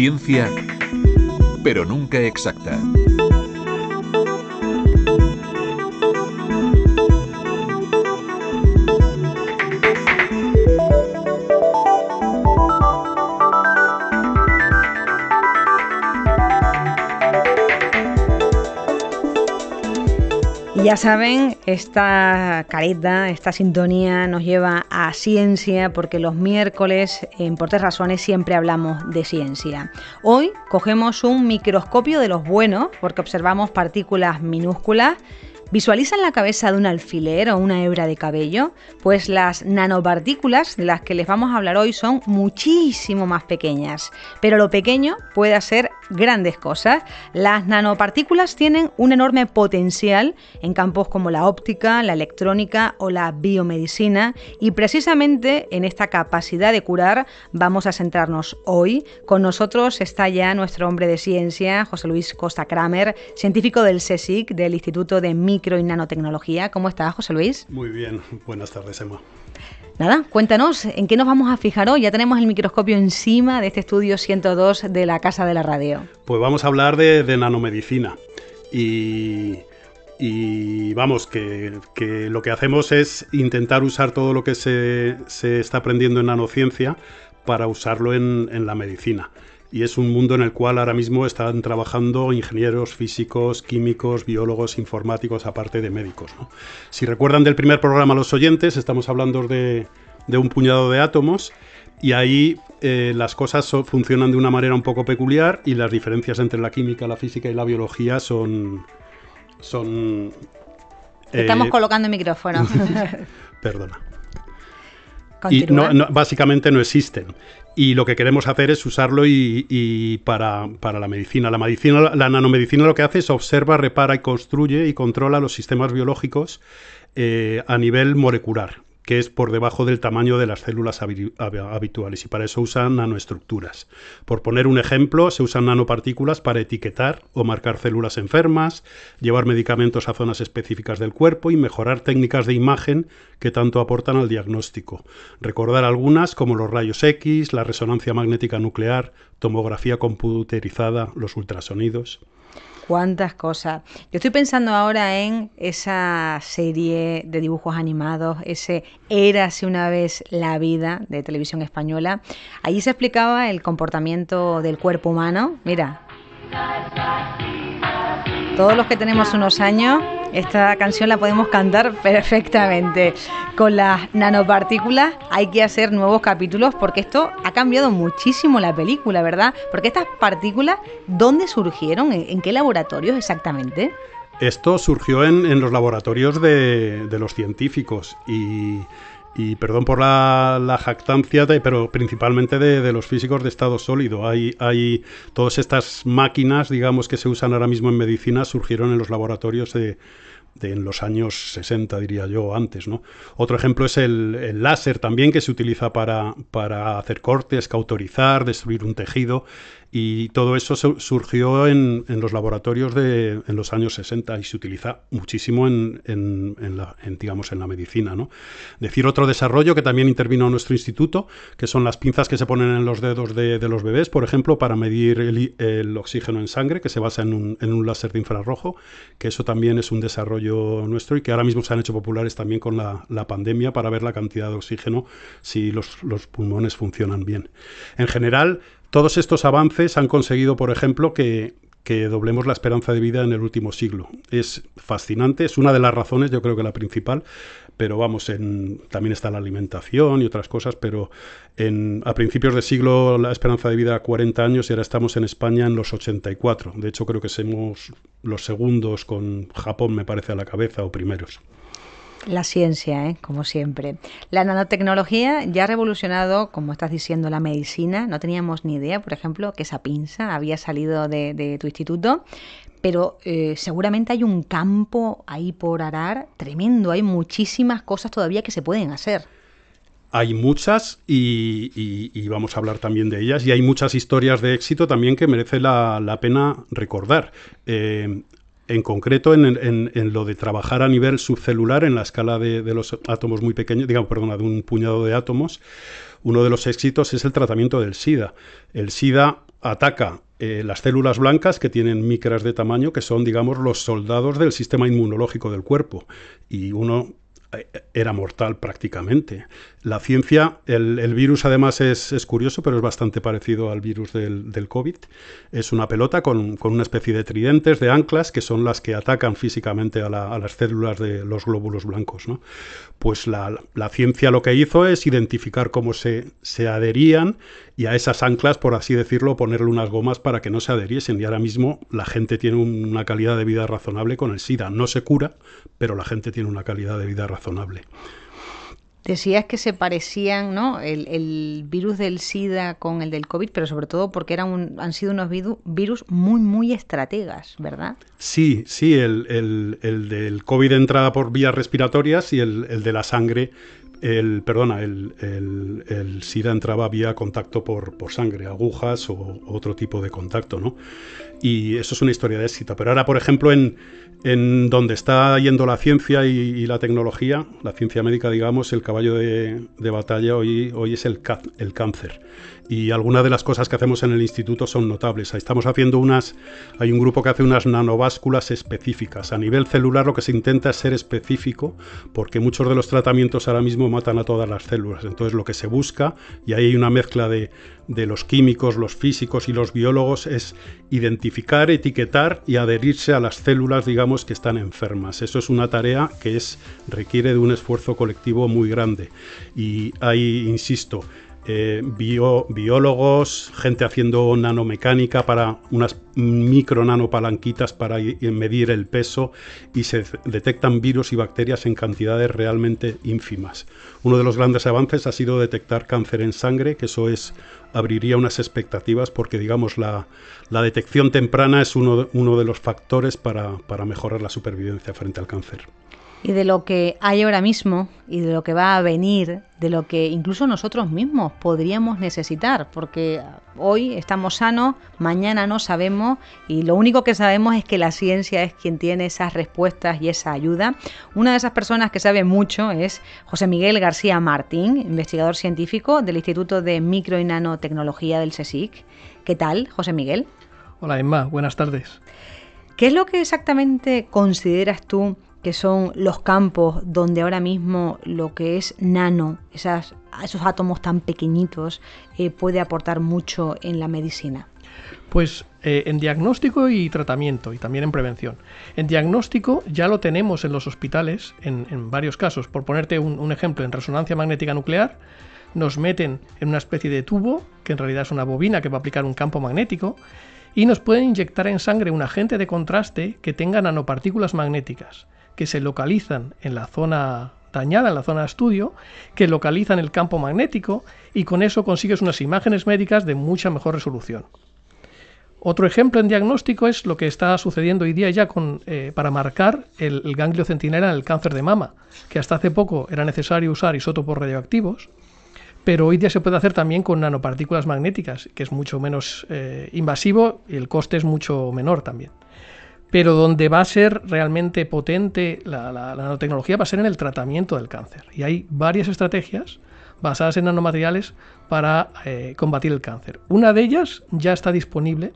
Ciencia, pero nunca exacta. Ya saben, esta careta, esta sintonía nos lleva a ciencia porque los miércoles en Por Tres Razones siempre hablamos de ciencia. Hoy cogemos un microscopio de los buenos porque observamos partículas minúsculas. ¿Visualizan la cabeza de un alfiler o una hebra de cabello? Pues las nanopartículas de las que les vamos a hablar hoy son muchísimo más pequeñas, pero lo pequeño puede hacer grandes cosas. Las nanopartículas tienen un enorme potencial en campos como la óptica, la electrónica o la biomedicina, y precisamente en esta capacidad de curar vamos a centrarnos hoy. Con nosotros está ya nuestro hombre de ciencia, José Luis Costa Kramer, científico del CSIC, del Instituto de Micro y Nanotecnología. ¿Cómo estás, José Luis? Muy bien, buenas tardes, Emma. Nada, cuéntanos, ¿en qué nos vamos a fijar hoy? Ya tenemos el microscopio encima de este estudio 102 de la Casa de la Radio. Pues vamos a hablar de nanomedicina y vamos, que lo que hacemos es intentar usar todo lo que se está aprendiendo en nanociencia para usarlo en la medicina. Y es un mundo en el cual ahora mismo están trabajando ingenieros, físicos, químicos, biólogos, informáticos, aparte de médicos, ¿no? Si recuerdan del primer programa los oyentes, estamos hablando de un puñado de átomos, y ahí las cosas funcionan de una manera un poco peculiar, y las diferencias entre la química, la física y la biología son Estamos colocando el micrófono. Perdona. Y básicamente no existen. Y lo que queremos hacer es usarlo y para la medicina. La nanomedicina lo que hace es observa, repara y construye y controla los sistemas biológicos a nivel molecular, que es por debajo del tamaño de las células habituales, y para eso usan nanoestructuras. Por poner un ejemplo, se usan nanopartículas para etiquetar o marcar células enfermas, llevar medicamentos a zonas específicas del cuerpo y mejorar técnicas de imagen que tanto aportan al diagnóstico. Recordar algunas como los rayos X, la resonancia magnética nuclear, tomografía computerizada, los ultrasonidos. Cuántas cosas. Yo estoy pensando ahora en esa serie de dibujos animados, ese Érase una vez la vida de Televisión Española. Allí se explicaba el comportamiento del cuerpo humano. Mira, todos los que tenemos unos años, esta canción la podemos cantar perfectamente. Con las nanopartículas hay que hacer nuevos capítulos porque esto ha cambiado muchísimo la película, ¿verdad? Porque estas partículas, ¿dónde surgieron? ¿En qué laboratorios exactamente? Esto surgió en los laboratorios de los científicos y perdón por la jactancia, pero principalmente de los físicos de estado sólido. Hay todas estas máquinas, digamos, que se usan ahora mismo en medicina, surgieron en los laboratorios en los años 60, diría yo, antes, ¿no? Otro ejemplo es el láser también, que se utiliza para hacer cortes, cauterizar, destruir un tejido, y todo eso surgió en los laboratorios en los años 60 y se utiliza muchísimo en la medicina, ¿no? Decir otro desarrollo que también intervino en nuestro instituto, que son las pinzas que se ponen en los dedos de los bebés, por ejemplo, para medir el oxígeno en sangre, que se basa en un láser de infrarrojo, que eso también es un desarrollo nuestro y que ahora mismo se han hecho populares también con la pandemia para ver la cantidad de oxígeno, si los pulmones funcionan bien. En general, todos estos avances han conseguido, por ejemplo, que doblemos la esperanza de vida en el último siglo. Es fascinante, es una de las razones, yo creo que la principal, pero vamos, también está la alimentación y otras cosas, pero a principios de siglo la esperanza de vida era 40 años y ahora estamos en España en los 84. De hecho, creo que somos los segundos, con Japón, me parece, a la cabeza, o primeros. La ciencia, como siempre. La nanotecnología ya ha revolucionado, como estás diciendo, la medicina. No teníamos ni idea, por ejemplo, que esa pinza había salido de tu instituto, pero seguramente hay un campo ahí por arar tremendo. Hay muchísimas cosas todavía que se pueden hacer. Hay muchas y vamos a hablar también de ellas, y hay muchas historias de éxito también que merece la pena recordar. En concreto, en lo de trabajar a nivel subcelular, en la escala de los átomos muy pequeños, de un puñado de átomos, uno de los éxitos es el tratamiento del SIDA. El SIDA ataca las células blancas que tienen micras de tamaño, que son, digamos, los soldados del sistema inmunológico del cuerpo. Y uno era mortal prácticamente. La ciencia, el virus además es curioso, pero es bastante parecido al virus del COVID. Es una pelota con una especie de tridentes, de anclas, que son las que atacan físicamente a las células de los glóbulos blancos, ¿no? Pues la ciencia lo que hizo es identificar cómo se adherían y a esas anclas, por así decirlo, ponerle unas gomas para que no se adheriesen. Y ahora mismo la gente tiene una calidad de vida razonable con el SIDA. No se cura, pero la gente tiene una calidad de vida razonable. Decías que se parecían, ¿no?, el virus del SIDA con el del COVID, pero sobre todo porque han sido unos virus muy, muy estrategas, ¿verdad? Sí, el del COVID entra por vías respiratorias y el de la sangre, el SIDA entraba vía contacto por sangre, agujas o otro tipo de contacto, ¿no? Y eso es una historia de éxito. Pero ahora, por ejemplo, en donde está yendo la ciencia y la tecnología, la ciencia médica, digamos, el caballo de batalla hoy es el cáncer. Y algunas de las cosas que hacemos en el instituto son notables. Estamos haciendo hay un grupo que hace unas nanovásculas específicas. A nivel celular lo que se intenta es ser específico, porque muchos de los tratamientos ahora mismo matan a todas las células. Entonces lo que se busca, y ahí hay una mezcla de los químicos, los físicos y los biólogos, es identificar, etiquetar y adherirse a las células, digamos, que están enfermas. Eso es una tarea que requiere de un esfuerzo colectivo muy grande. Y ahí, insisto, biólogos, gente haciendo nanomecánica para unas micro nanopalanquitas para medir el peso, y se detectan virus y bacterias en cantidades realmente ínfimas. Uno de los grandes avances ha sido detectar cáncer en sangre, que eso abriría unas expectativas, porque digamos la detección temprana es uno de los factores para mejorar la supervivencia frente al cáncer. Y de lo que hay ahora mismo y de lo que va a venir, de lo que incluso nosotros mismos podríamos necesitar, porque hoy estamos sanos, mañana no sabemos, y lo único que sabemos es que la ciencia es quien tiene esas respuestas y esa ayuda. Una de esas personas que sabe mucho es José Miguel García Martín, investigador científico del Instituto de Micro y Nanotecnología del CSIC. ¿Qué tal, José Miguel? Hola, Emma, buenas tardes. ¿Qué es lo que exactamente consideras tú que son los campos donde ahora mismo lo que es nano, esos átomos tan pequeñitos, puede aportar mucho en la medicina? Pues en diagnóstico y tratamiento, y también en prevención. En diagnóstico ya lo tenemos en los hospitales, en varios casos. Por ponerte un ejemplo, en resonancia magnética nuclear nos meten en una especie de tubo, que en realidad es una bobina que va a aplicar un campo magnético, y nos pueden inyectar en sangre un agente de contraste que tenga nanopartículas magnéticas, que se localizan en la zona dañada, en la zona de estudio, que localizan el campo magnético, y con eso consigues unas imágenes médicas de mucha mejor resolución. Otro ejemplo en diagnóstico es lo que está sucediendo hoy día ya para marcar el ganglio centinela en el cáncer de mama, que hasta hace poco era necesario usar isótopos radioactivos, pero hoy día se puede hacer también con nanopartículas magnéticas, que es mucho menos invasivo y el coste es mucho menor también. Pero donde va a ser realmente potente la nanotecnología va a ser en el tratamiento del cáncer. Y hay varias estrategias basadas en nanomateriales para combatir el cáncer. Una de ellas ya está disponible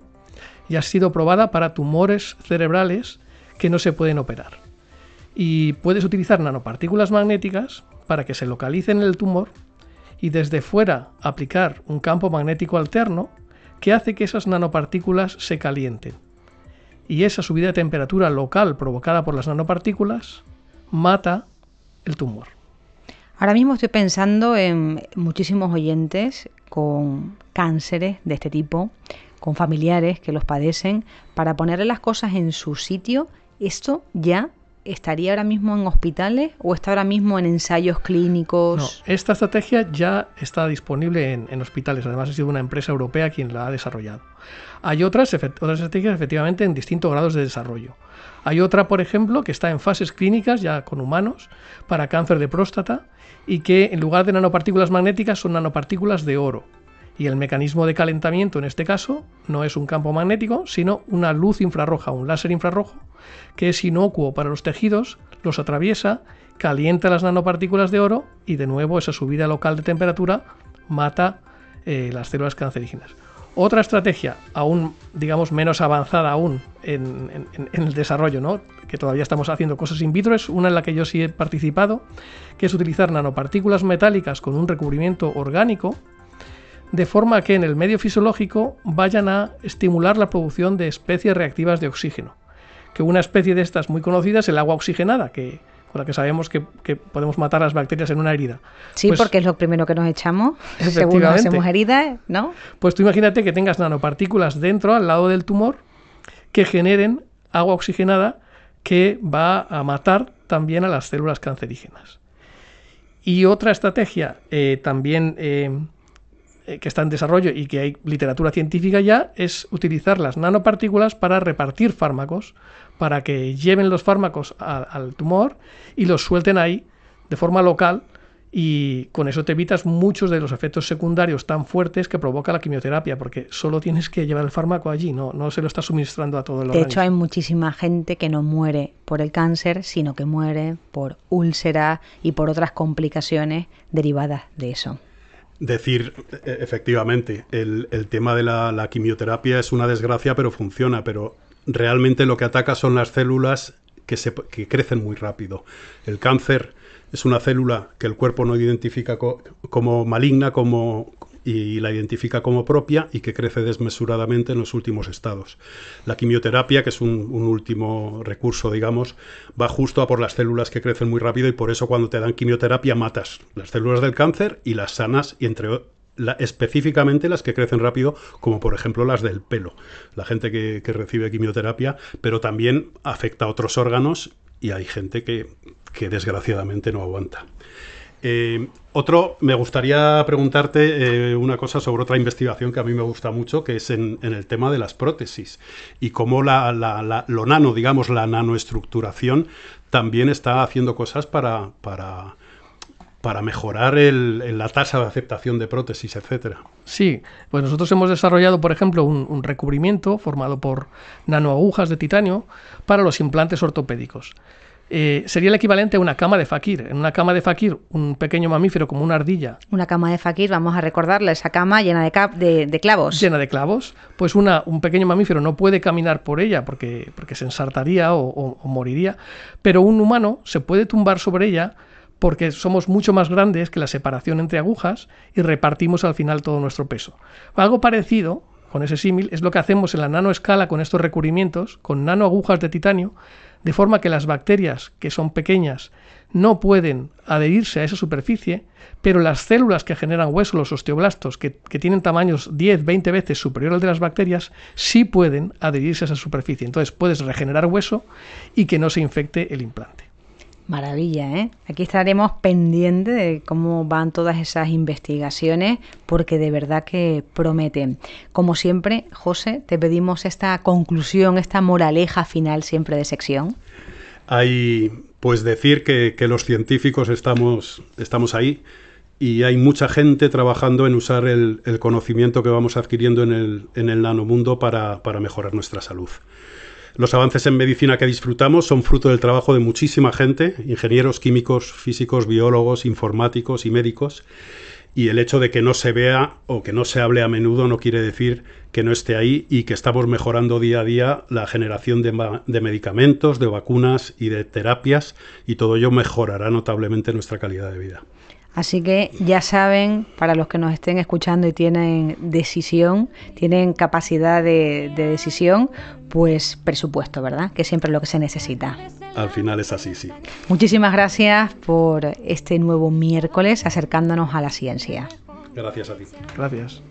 y ha sido probada para tumores cerebrales que no se pueden operar. Y puedes utilizar nanopartículas magnéticas para que se localicen en el tumor y desde fuera aplicar un campo magnético alterno que hace que esas nanopartículas se calienten. Y esa subida de temperatura local provocada por las nanopartículas mata el tumor. Ahora mismo estoy pensando en muchísimos oyentes con cánceres de este tipo, con familiares que los padecen. Para ponerle las cosas en su sitio, ¿esto ya estaría ahora mismo en hospitales o está ahora mismo en ensayos clínicos? No, esta estrategia ya está disponible en hospitales. Además, ha sido una empresa europea quien la ha desarrollado. Hay otras estrategias efectivamente en distintos grados de desarrollo. Hay otra, por ejemplo, que está en fases clínicas ya con humanos para cáncer de próstata y que en lugar de nanopartículas magnéticas son nanopartículas de oro. Y el mecanismo de calentamiento en este caso no es un campo magnético, sino una luz infrarroja, un láser infrarrojo, que es inocuo para los tejidos, los atraviesa, calienta las nanopartículas de oro y de nuevo esa subida local de temperatura mata las células cancerígenas. Otra estrategia, aún, digamos, menos avanzada aún en el desarrollo, ¿no?, que todavía estamos haciendo cosas in vitro, es una en la que yo sí he participado, que es utilizar nanopartículas metálicas con un recubrimiento orgánico, de forma que en el medio fisiológico vayan a estimular la producción de especies reactivas de oxígeno. Que una especie de estas muy conocida es el agua oxigenada, con la que sabemos que podemos matar las bacterias en una herida. Sí, pues, porque es lo primero que nos echamos según nos hacemos heridas, ¿no? Pues tú imagínate que tengas nanopartículas dentro, al lado del tumor, que generen agua oxigenada que va a matar también a las células cancerígenas. Y otra estrategia también que está en desarrollo y que hay literatura científica ya, es utilizar las nanopartículas para repartir fármacos, para que lleven los fármacos al tumor y los suelten ahí de forma local, y con eso te evitas muchos de los efectos secundarios tan fuertes que provoca la quimioterapia, porque solo tienes que llevar el fármaco allí, no se lo estás suministrando a todo el organismo. De hecho, hay muchísima gente que no muere por el cáncer, sino que muere por úlcera y por otras complicaciones derivadas de eso. Decir, efectivamente, el tema de la quimioterapia es una desgracia, pero funciona, pero realmente lo que ataca son las células que crecen muy rápido. El cáncer es una célula que el cuerpo no identifica como maligna y la identifica como propia y que crece desmesuradamente en los últimos estados. La quimioterapia, que es un último recurso, digamos, va justo a por las células que crecen muy rápido, y por eso cuando te dan quimioterapia matas las células del cáncer y las sanas, y específicamente las que crecen rápido, como por ejemplo las del pelo. La gente que recibe quimioterapia, pero también afecta a otros órganos, y hay gente que desgraciadamente no aguanta. Me gustaría preguntarte una cosa sobre otra investigación que a mí me gusta mucho, que es en el tema de las prótesis, y cómo lo nano, digamos, la nanoestructuración también está haciendo cosas para mejorar la tasa de aceptación de prótesis, etcétera. Sí, pues nosotros hemos desarrollado, por ejemplo, un recubrimiento formado por nanoagujas de titanio para los implantes ortopédicos. Sería el equivalente a una cama de fakir. En una cama de fakir, un pequeño mamífero como una ardilla. Una cama de fakir, vamos a recordarle, esa cama llena de clavos. Llena de clavos. Pues un pequeño mamífero no puede caminar por ella porque se ensartaría o moriría, pero un humano se puede tumbar sobre ella porque somos mucho más grandes que la separación entre agujas y repartimos al final todo nuestro peso. Algo parecido, con ese símil, es lo que hacemos en la nanoescala con estos recubrimientos, con nanoagujas de titanio, de forma que las bacterias, que son pequeñas, no pueden adherirse a esa superficie, pero las células que generan hueso, los osteoblastos, que tienen tamaños 10, 20 veces superior al de las bacterias, sí pueden adherirse a esa superficie. Entonces puedes regenerar hueso y que no se infecte el implante. Maravilla, ¿eh? Aquí estaremos pendientes de cómo van todas esas investigaciones, porque de verdad que prometen. Como siempre, José, te pedimos esta conclusión, esta moraleja final siempre de sección. Pues decir que los científicos estamos ahí, y hay mucha gente trabajando en usar el conocimiento que vamos adquiriendo en el nanomundo para mejorar nuestra salud. Los avances en medicina que disfrutamos son fruto del trabajo de muchísima gente, ingenieros, químicos, físicos, biólogos, informáticos y médicos, y el hecho de que no se vea o que no se hable a menudo no quiere decir que no esté ahí, y que estamos mejorando día a día la generación de medicamentos, de vacunas y de terapias, y todo ello mejorará notablemente nuestra calidad de vida. Así que ya saben, para los que nos estén escuchando y tienen decisión, tienen capacidad de decisión, pues presupuesto, ¿verdad? Que siempre es lo que se necesita. Al final es así, sí. Muchísimas gracias por este nuevo miércoles acercándonos a la ciencia. Gracias a ti. Gracias.